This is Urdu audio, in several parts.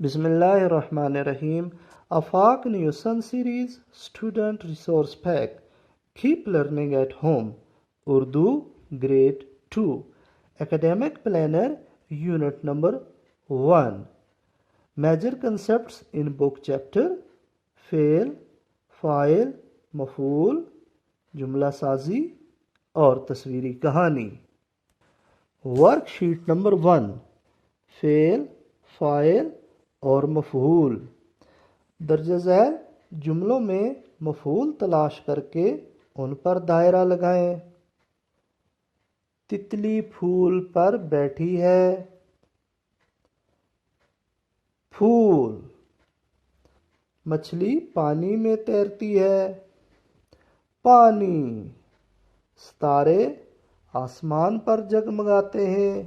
Bismillahirrahmanirrahim. Afaq New Sun Series Student Resource Pack. Keep learning at home. Urdu Grade 2. Academic Planner Unit number 1. Major concepts in book chapter: فعل، فاعل، مفعول، جملہ سازی اور تصویری کہانی۔ ورک شیٹ نمبر 1، فعل، فاعل اور مفعول۔ درجہ ذیل جملوں میں مفعول تلاش کر کے ان پر دائرہ لگائیں۔ تتلی پھول پر بیٹھی ہے۔ پھول۔ مچھلی پانی میں تیرتی ہے۔ پانی۔ ستارے آسمان پر جگمگاتے ہیں۔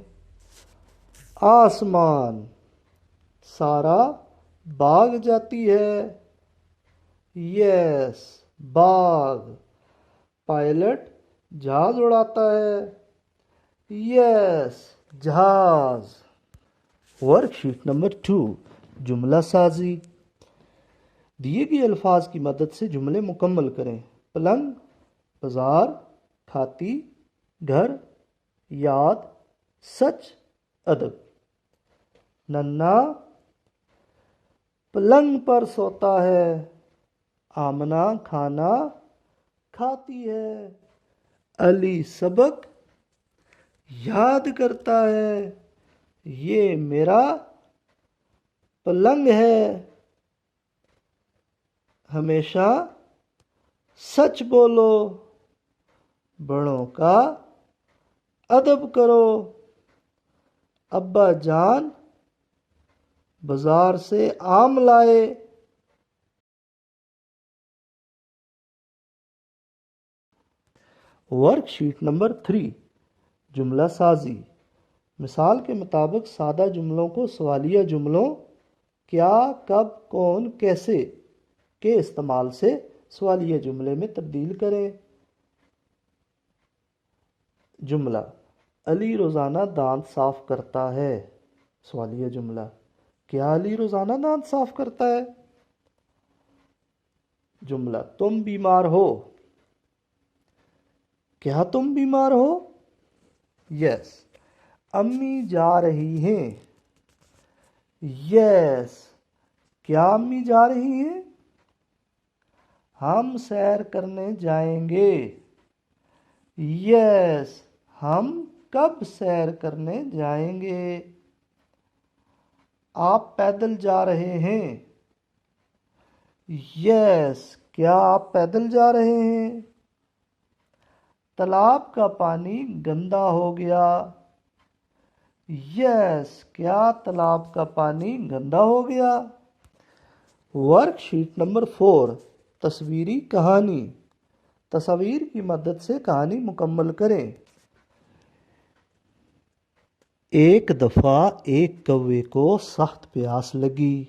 آسمان۔ سارا باغ جاتی ہے۔ یس، باغ۔ پائلٹ جہاز اڑاتا ہے۔ یس، جہاز۔ ورک شیٹ نمبر 2، جملہ سازی۔ دیے گئے الفاظ کی مدد سے جملے مکمل کریں۔ پلنگ، بازار، کھاتی، گھر، یاد، سچ، ادب۔ ننھا پلنگ پر سوتا ہے۔ آمنہ کھانا کھاتی ہے۔ علی سبق یاد کرتا ہے۔ یہ میرا پلنگ ہے۔ ہمیشہ سچ بولو۔ بڑوں کا ادب کرو۔ ابا جان بازار سے آم لائے۔ ورک شیٹ نمبر 3، جملہ سازی۔ مثال کے مطابق سادہ جملوں کو سوالیہ جملوں کیا، کب، کون، کیسے کے استعمال سے سوالیہ جملے میں تبدیل کریں۔ جملہ: علی روزانہ دانت صاف کرتا ہے۔ سوالیہ جملہ: کیا علی روزانہ دانت صاف کرتا ہے؟ جملہ: تم بیمار ہو۔ کیا تم بیمار ہو؟ یس۔ امی جا رہی ہیں۔ یس۔ کیا امی جا رہی ہیں؟ ہم سیر کرنے جائیں گے۔ یس۔ ہم کب سیر کرنے جائیں گے؟ آپ پیدل جا رہے ہیں۔ یس۔ کیا آپ پیدل جا رہے ہیں؟ تالاب کا پانی گندا ہو گیا۔ یس۔ کیا تالاب کا پانی گندا ہو گیا؟ ورک شیٹ نمبر 4، تصویری کہانی۔ تصاویر کی مدد سے کہانی مکمل کریں۔ ایک دفعہ ایک کوے کو سخت پیاس لگی۔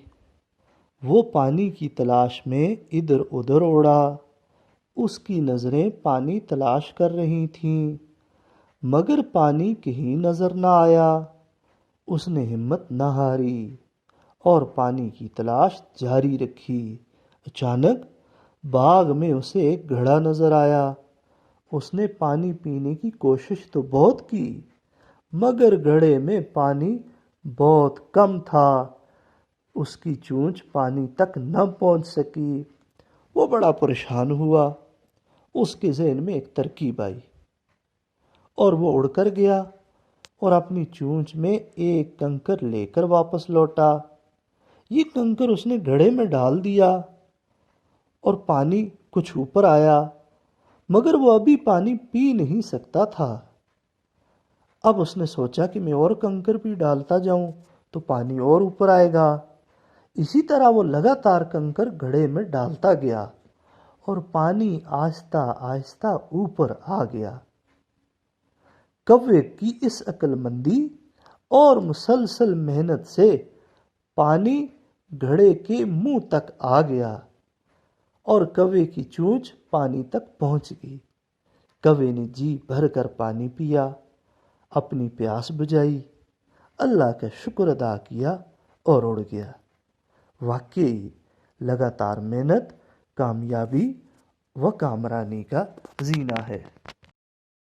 وہ پانی کی تلاش میں ادھر ادھر اڑا۔ اس کی نظریں پانی تلاش کر رہی تھیں، مگر پانی کہیں نظر نہ آیا۔ اس نے ہمت نہ ہاری اور پانی کی تلاش جاری رکھی۔ اچانک باغ میں اسے ایک گھڑا نظر آیا۔ اس نے پانی پینے کی کوشش تو بہت کی، مگر گھڑے میں پانی بہت کم تھا۔ اس کی چونچ پانی تک نہ پہنچ سکی۔ وہ بڑا پریشان ہوا۔ اس کے ذہن میں ایک ترکیب آئی اور وہ اڑ کر گیا اور اپنی چونچ میں ایک کنکر لے کر واپس لوٹا۔ یہ کنکر اس نے گھڑے میں ڈال دیا اور پانی کچھ اوپر آیا، مگر وہ ابھی پانی پی نہیں سکتا تھا۔ اب اس نے سوچا کہ میں اور کنکر بھی ڈالتا جاؤں تو پانی اور اوپر آئے گا۔ اسی طرح وہ لگاتار کنکر گھڑے میں ڈالتا گیا اور پانی آہستہ آہستہ اوپر آ گیا۔ کوے کی اس عقل مندی اور مسلسل محنت سے پانی گھڑے کے منہ تک آ گیا اور کوے کی چونچ پانی تک پہنچ گئی۔ کوے نے جی بھر کر پانی پیا، اپنی پیاس بجھائی، اللہ کا شکر ادا کیا اور اڑ گیا۔ واقعی لگاتار محنت کامیابی و کامرانی کا زینہ ہے۔